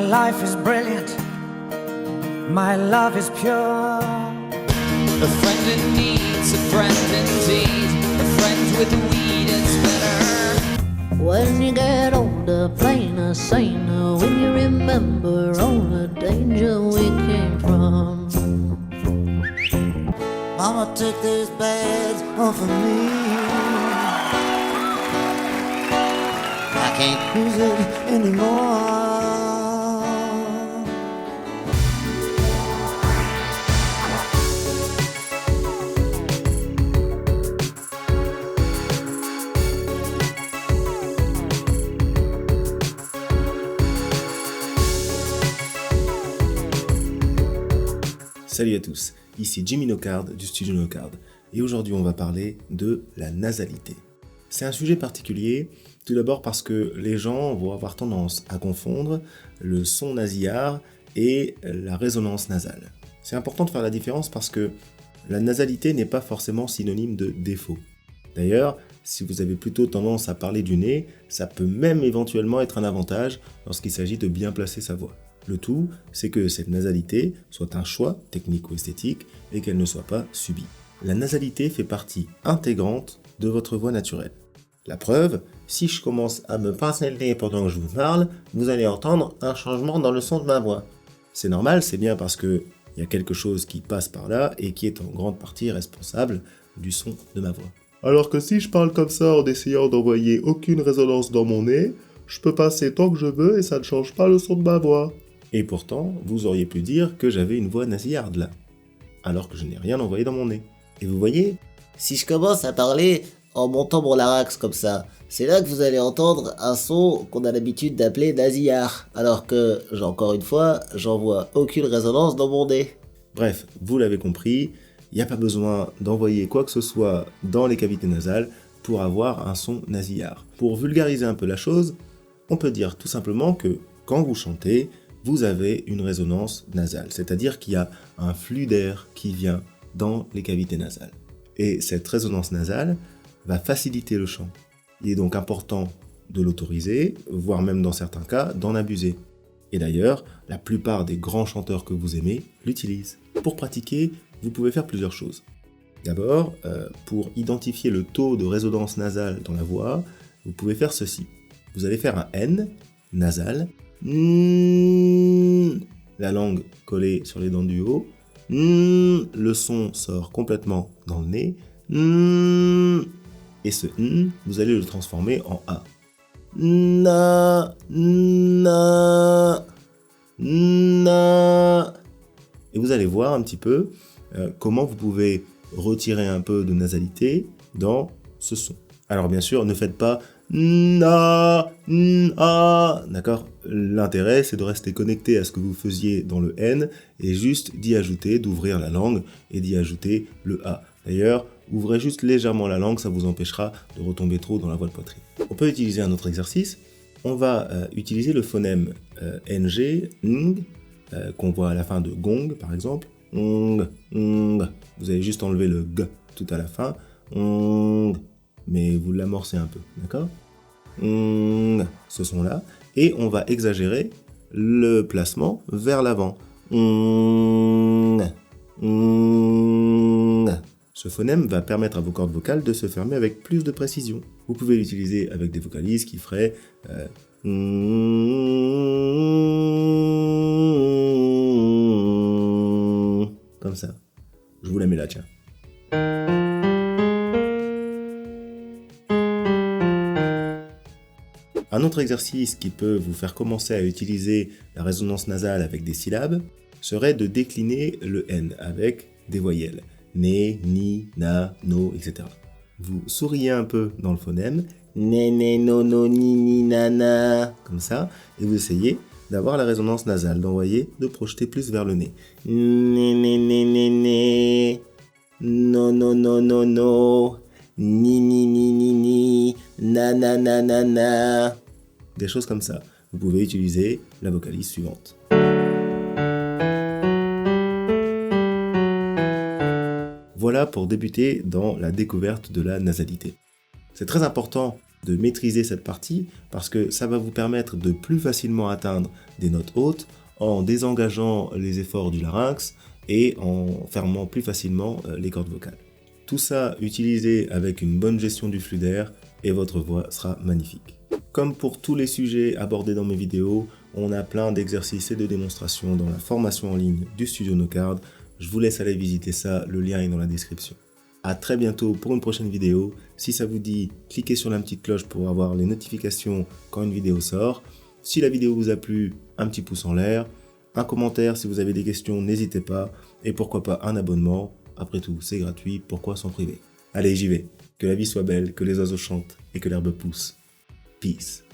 life is brilliant, my love is pure. A friend in need's a friend indeed. A friend with weed is better. When you get older, plainer, saner, when you remember all the danger we came from. Mama took those bags off of me. I can't use it anymore. Salut à tous, ici Jimmy Nocard du studio Nocard et aujourd'hui on va parler de la nasalité. C'est un sujet particulier, tout d'abord parce que les gens vont avoir tendance à confondre le son nasillard et la résonance nasale. C'est important de faire la différence parce que la nasalité n'est pas forcément synonyme de défaut. D'ailleurs, si vous avez plutôt tendance à parler du nez, ça peut même éventuellement être un avantage lorsqu'il s'agit de bien placer sa voix. Le tout, c'est que cette nasalité soit un choix technique ou esthétique et qu'elle ne soit pas subie. La nasalité fait partie intégrante de votre voix naturelle. La preuve, si je commence à me pincer le nez pendant que je vous parle, vous allez entendre un changement dans le son de ma voix. C'est normal, c'est bien parce qu'il y a quelque chose qui passe par là et qui est en grande partie responsable du son de ma voix. Alors que si je parle comme ça en essayant d'envoyer aucune résonance dans mon nez, je peux passer tant que je veux et ça ne change pas le son de ma voix. Et pourtant, vous auriez pu dire que j'avais une voix nasillarde là, alors que je n'ai rien envoyé dans mon nez. Et vous voyez, Si je commence à parler en montant mon larynx comme ça, c'est là que vous allez entendre un son qu'on a l'habitude d'appeler nasillard, alors que, encore une fois, j'envoie aucune résonance dans mon nez. bref, vous l'avez compris, il n'y a pas besoin d'envoyer quoi que ce soit dans les cavités nasales pour avoir un son nasillard. Pour vulgariser un peu la chose, on peut dire tout simplement que quand vous chantez, vous avez une résonance nasale, c'est-à-dire qu'il y a un flux d'air qui vient dans les cavités nasales. Et cette résonance nasale va faciliter le chant. Il est donc important de l'autoriser, voire même dans certains cas, d'en abuser. Et d'ailleurs, la plupart des grands chanteurs que vous aimez l'utilisent. Pour pratiquer, vous pouvez faire plusieurs choses. D'abord, pour identifier le taux de résonance nasale dans la voix, vous pouvez faire ceci. Vous allez faire un N nasal, la langue collée sur les dents du haut, le son sort complètement dans le nez, et ce vous allez le transformer en A. Na, na, na. Et vous allez voir un petit peu comment vous pouvez retirer un peu de nasalité dans ce son. Alors bien sûr, ne faites pas na, na, d'accord? L'intérêt, c'est de rester connecté à ce que vous faisiez dans le N et juste d'y ajouter, d'ouvrir la langue et d'y ajouter le A. D'ailleurs, ouvrez juste légèrement la langue, ça vous empêchera de retomber trop dans la voix de poitrine. On peut utiliser un autre exercice. On va utiliser le phonème NG, ng, qu'on voit à la fin de gong, par exemple. Ng, ng. Vous allez juste enlever le G tout à la fin. Ng. Mais vous l'amorcez un peu, d'accord? Ce son-là. Et on va exagérer le placement vers l'avant. Ce phonème va permettre à vos cordes vocales de se fermer avec plus de précision. Vous pouvez l'utiliser avec des vocalises qui feraient comme ça. Je vous la mets là, tiens. Un autre exercice qui peut vous faire commencer à utiliser la résonance nasale avec des syllabes serait de décliner le N avec des voyelles. Né, ni, na, no, etc. Vous souriez un peu dans le phonème. Né, né, no, no, ni, ni, na, na. Comme ça. Et vous essayez d'avoir la résonance nasale, d'envoyer, de projeter plus vers le nez. Né, né, né, né, né. No, no, no, no, no. Ni, ni, ni, ni, ni. Na, na, na, na, na. Des choses comme ça. Vous pouvez utiliser la vocalise suivante. Voilà pour débuter dans la découverte de la nasalité. C'est très important de maîtriser cette partie parce que ça va vous permettre de plus facilement atteindre des notes hautes en désengageant les efforts du larynx et en fermant plus facilement les cordes vocales. Tout ça utilisé avec une bonne gestion du flux d'air et votre voix sera magnifique. Comme pour tous les sujets abordés dans mes vidéos, on a plein d'exercices et de démonstrations dans la formation en ligne du Studio NoCard. Je vous laisse aller visiter ça, le lien est dans la description. A très bientôt pour une prochaine vidéo. Si ça vous dit, cliquez sur la petite cloche pour avoir les notifications quand une vidéo sort. Si la vidéo vous a plu, un petit pouce en l'air. Un commentaire si vous avez des questions, n'hésitez pas. Et pourquoi pas un abonnement. Après tout, c'est gratuit, pourquoi s'en priver? Allez, j'y vais. Que la vie soit belle, que les oiseaux chantent et que l'herbe pousse. Peace.